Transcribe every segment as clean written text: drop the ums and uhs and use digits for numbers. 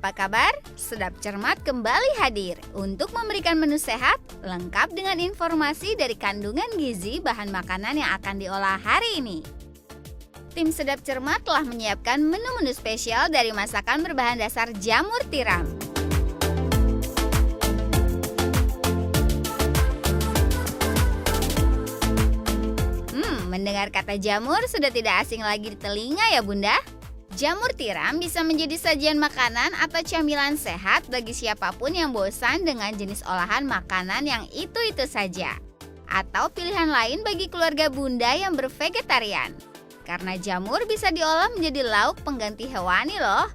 apa kabar? Sedap Cermat kembali hadir untuk memberikan menu sehat lengkap dengan informasi dari kandungan gizi bahan makanan yang akan diolah hari ini. Tim Sedap Cermat telah menyiapkan menu-menu spesial dari masakan berbahan dasar jamur tiram. Mendengar kata jamur sudah tidak asing lagi di telinga ya Bunda? Jamur tiram bisa menjadi sajian makanan atau camilan sehat bagi siapapun yang bosan dengan jenis olahan makanan yang itu-itu saja. Atau pilihan lain bagi keluarga Bunda yang bervegetarian. Karena jamur bisa diolah menjadi lauk pengganti hewani loh.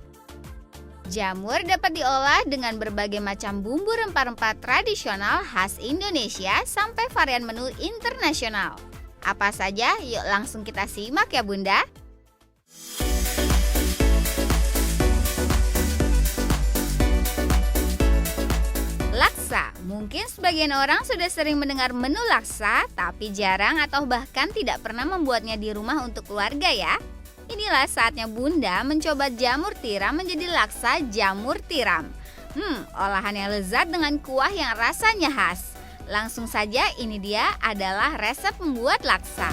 Jamur dapat diolah dengan berbagai macam bumbu rempah-rempah tradisional khas Indonesia sampai varian menu internasional. Apa saja? Yuk langsung kita simak ya Bunda. Laksa. Mungkin sebagian orang sudah sering mendengar menu laksa, tapi jarang atau bahkan tidak pernah membuatnya di rumah untuk keluarga ya. Inilah saatnya Bunda mencoba jamur tiram menjadi laksa jamur tiram. Olahan yang lezat dengan kuah yang rasanya khas. Langsung saja, ini dia adalah resep membuat laksa.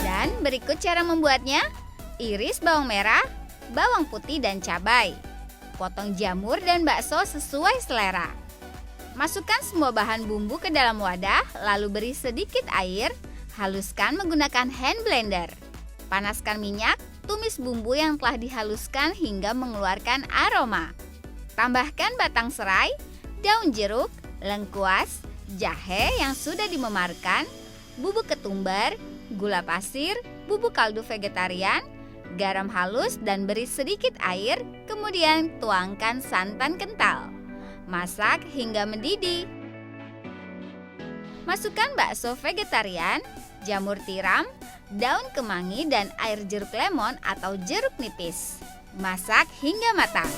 Dan berikut cara membuatnya. Iris bawang merah, bawang putih dan cabai. Potong jamur dan bakso sesuai selera. Masukkan semua bahan bumbu ke dalam wadah, lalu beri sedikit air. Haluskan menggunakan hand blender. Panaskan minyak, tumis bumbu yang telah dihaluskan hingga mengeluarkan aroma. Tambahkan batang serai, daun jeruk, lengkuas, jahe yang sudah dimemarkan, bubuk ketumbar, gula pasir, bubuk kaldu vegetarian, garam halus dan beri sedikit air, kemudian tuangkan santan kental. Masak hingga mendidih. Masukkan bakso vegetarian, jamur tiram, daun kemangi dan air jeruk lemon atau jeruk nipis. Masak hingga matang.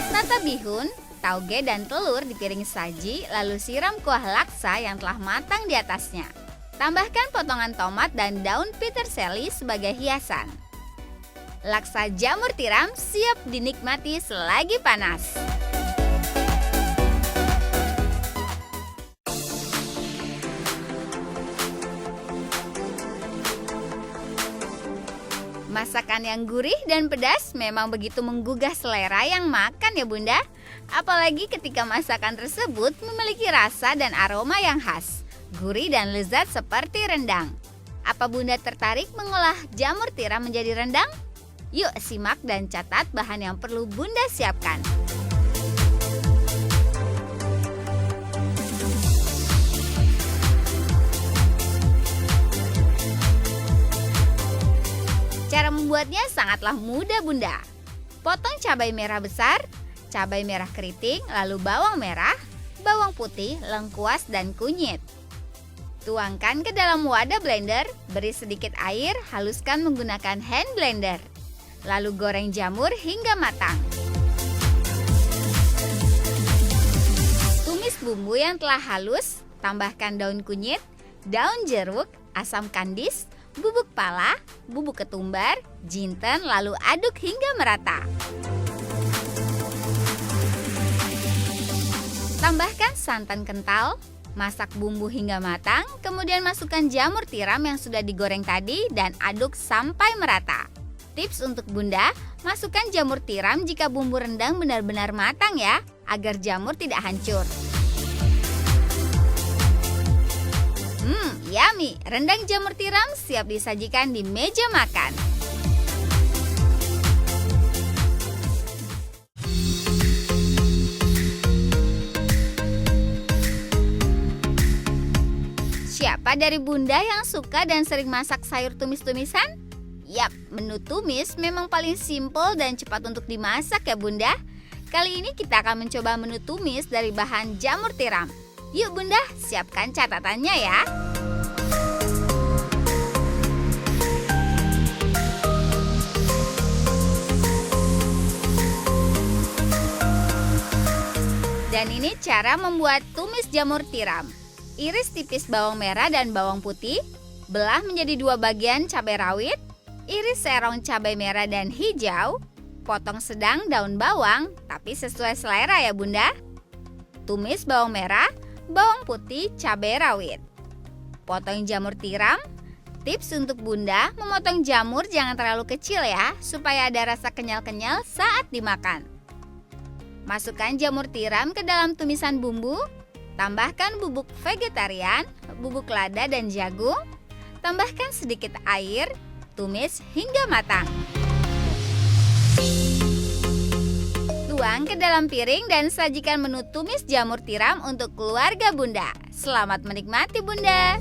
Tata bihun, tauge dan telur di piring saji, lalu siram kuah laksa yang telah matang di atasnya. Tambahkan potongan tomat dan daun peterseli sebagai hiasan. Laksa jamur tiram siap dinikmati selagi panas. Masakan yang gurih dan pedas memang begitu menggugah selera yang makan ya Bunda. Apalagi ketika masakan tersebut memiliki rasa dan aroma yang khas, gurih dan lezat seperti rendang. Apa Bunda tertarik mengolah jamur tiram menjadi rendang? Yuk simak dan catat bahan yang perlu Bunda siapkan. Cara membuatnya sangatlah mudah Bunda. Potong cabai merah besar, cabai merah keriting, lalu bawang merah, bawang putih, lengkuas dan kunyit. Tuangkan ke dalam wadah blender, beri sedikit air, haluskan menggunakan hand blender. Lalu goreng jamur hingga matang. Tumis bumbu yang telah halus, tambahkan daun kunyit, daun jeruk, asam kandis, bubuk pala, bubuk ketumbar, jinten, lalu aduk hingga merata. Tambahkan santan kental, masak bumbu hingga matang, kemudian masukkan jamur tiram yang sudah digoreng tadi dan aduk sampai merata. Tips untuk Bunda, masukkan jamur tiram jika bumbu rendang benar-benar matang ya, agar jamur tidak hancur. Yummy, rendang jamur tiram siap disajikan di meja makan. Siapa dari Bunda yang suka dan sering masak sayur tumis-tumisan? Yap, menu tumis memang paling simpel dan cepat untuk dimasak ya Bunda. Kali ini kita akan mencoba menu tumis dari bahan jamur tiram. Yuk Bunda, siapkan catatannya ya. Dan ini cara membuat tumis jamur tiram. Iris tipis bawang merah dan bawang putih, belah menjadi 2 bagian cabai rawit, iris serong cabai merah dan hijau, potong sedang daun bawang, tapi sesuai selera ya Bunda. Tumis bawang merah, bawang putih, cabai rawit. Potong jamur tiram. Tips untuk Bunda, memotong jamur jangan terlalu kecil ya, supaya ada rasa kenyal-kenyal saat dimakan. Masukkan jamur tiram ke dalam tumisan bumbu, tambahkan bubuk vegetarian, bubuk lada dan jagung, tambahkan sedikit air, tumis hingga matang. Tuang ke dalam piring dan sajikan menu tumis jamur tiram untuk keluarga Bunda. Selamat menikmati Bunda.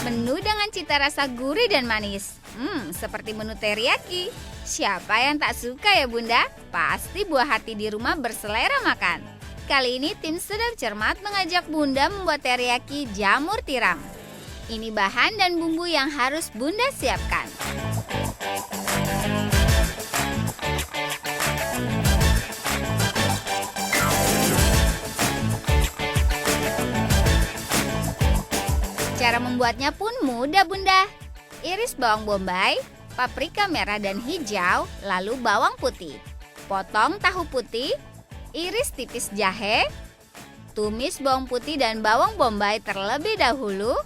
Menu dengan cita rasa gurih dan manis. Seperti menu teriyaki. Siapa yang tak suka ya Bunda? Pasti buah hati di rumah berselera makan. Kali ini tim Sedap Cermat mengajak Bunda membuat teriyaki jamur tiram. Ini bahan dan bumbu yang harus Bunda siapkan. Cara membuatnya pun mudah Bunda. Iris bawang bombay, paprika merah dan hijau, lalu bawang putih. Potong tahu putih, iris tipis jahe, tumis bawang putih dan bawang bombay terlebih dahulu,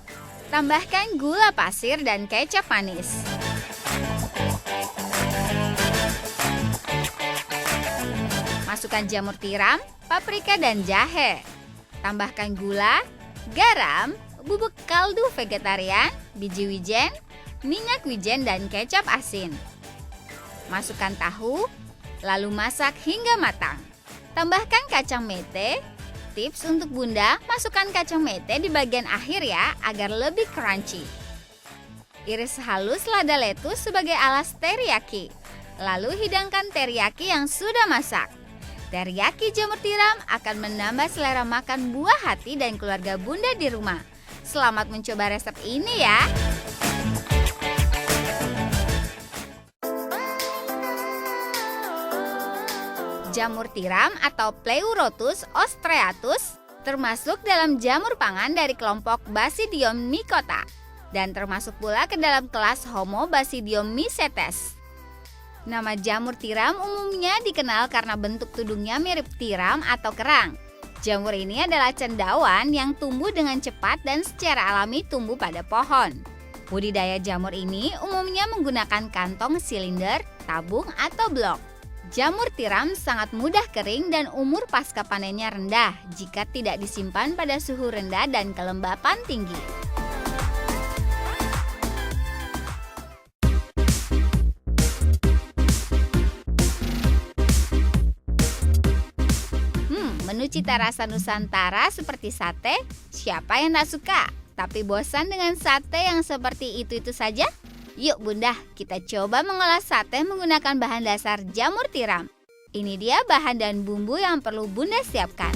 tambahkan gula pasir dan kecap manis. Masukkan jamur tiram, paprika dan jahe. Tambahkan gula, garam, bubuk kaldu vegetarian, biji wijen, minyak wijen dan kecap asin. Masukkan tahu, lalu masak hingga matang. Tambahkan kacang mete. Tips untuk Bunda, masukkan kacang mete di bagian akhir ya, agar lebih crunchy. Iris halus lada lettuce sebagai alas teriyaki. Lalu hidangkan teriyaki yang sudah masak. Teriyaki jamur tiram akan menambah selera makan buah hati dan keluarga Bunda di rumah. Selamat mencoba resep ini ya. Jamur tiram atau Pleurotus ostreatus termasuk dalam jamur pangan dari kelompok Basidium nicota dan termasuk pula ke dalam kelas Homo Basidium mycetes. Nama jamur tiram umumnya dikenal karena bentuk tudungnya mirip tiram atau kerang. Jamur ini adalah cendawan yang tumbuh dengan cepat dan secara alami tumbuh pada pohon. Budidaya jamur ini umumnya menggunakan kantong silinder, tabung, atau blok. Jamur tiram sangat mudah kering dan umur pasca panennya rendah jika tidak disimpan pada suhu rendah dan kelembapan tinggi. Menu cita rasa Nusantara seperti sate, siapa yang tak suka? Tapi bosan dengan sate yang seperti itu-itu saja? Yuk Bunda, kita coba mengolah sate menggunakan bahan dasar jamur tiram. Ini dia bahan dan bumbu yang perlu Bunda siapkan.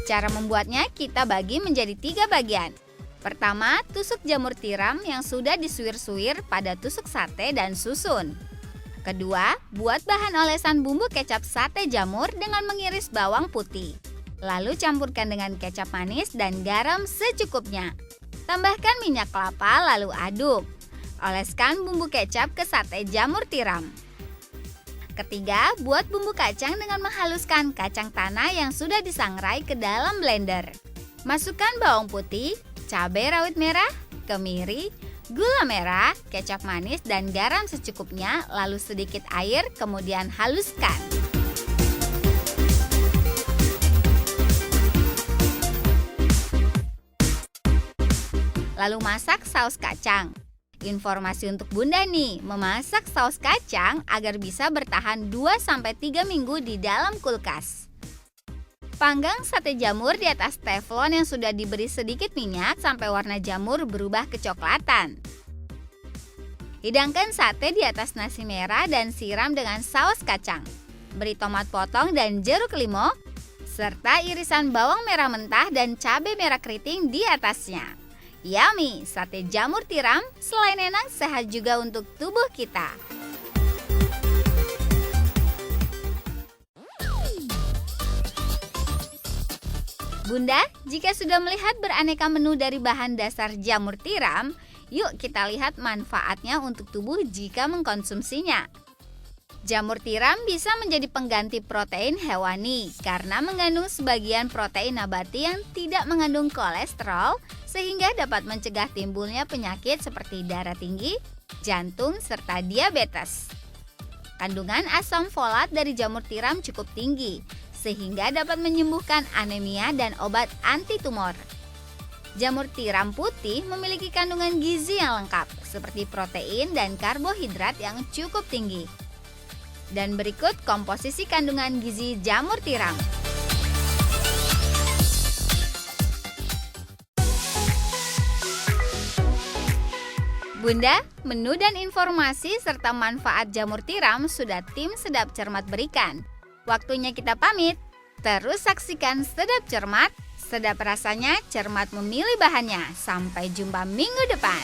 Cara membuatnya kita bagi menjadi 3 bagian. Pertama, tusuk jamur tiram yang sudah disuir-suir pada tusuk sate dan susun. Kedua, buat bahan olesan bumbu kecap sate jamur dengan mengiris bawang putih. Lalu campurkan dengan kecap manis dan garam secukupnya. Tambahkan minyak kelapa lalu aduk. Oleskan bumbu kecap ke sate jamur tiram. Ketiga, buat bumbu kacang dengan menghaluskan kacang tanah yang sudah disangrai ke dalam blender. Masukkan bawang putih, cabai rawit merah, kemiri, gula merah, kecap manis, dan garam secukupnya, lalu sedikit air, kemudian haluskan. Lalu masak saus kacang. Informasi untuk Bunda nih, memasak saus kacang agar bisa bertahan 2-3 minggu di dalam kulkas. Panggang sate jamur di atas teflon yang sudah diberi sedikit minyak sampai warna jamur berubah kecoklatan. Hidangkan sate di atas nasi merah dan siram dengan saus kacang. Beri tomat potong dan jeruk limau, serta irisan bawang merah mentah dan cabai merah keriting di atasnya. Yummy, sate jamur tiram selain enak sehat juga untuk tubuh kita. Bunda, jika sudah melihat beraneka menu dari bahan dasar jamur tiram, yuk kita lihat manfaatnya untuk tubuh jika mengkonsumsinya. Jamur tiram bisa menjadi pengganti protein hewani karena mengandung sebagian protein nabati yang tidak mengandung kolesterol sehingga dapat mencegah timbulnya penyakit seperti darah tinggi, jantung, serta diabetes. Kandungan asam folat dari jamur tiram cukup tinggi sehingga dapat menyembuhkan anemia dan obat anti tumor. Jamur tiram putih memiliki kandungan gizi yang lengkap seperti protein dan karbohidrat yang cukup tinggi. Dan berikut komposisi kandungan gizi jamur tiram. Bunda, menu dan informasi serta manfaat jamur tiram sudah tim Sedap Cermat berikan. Waktunya kita pamit. Terus saksikan Sedap Cermat, sedap rasanya cermat memilih bahannya. Sampai jumpa minggu depan.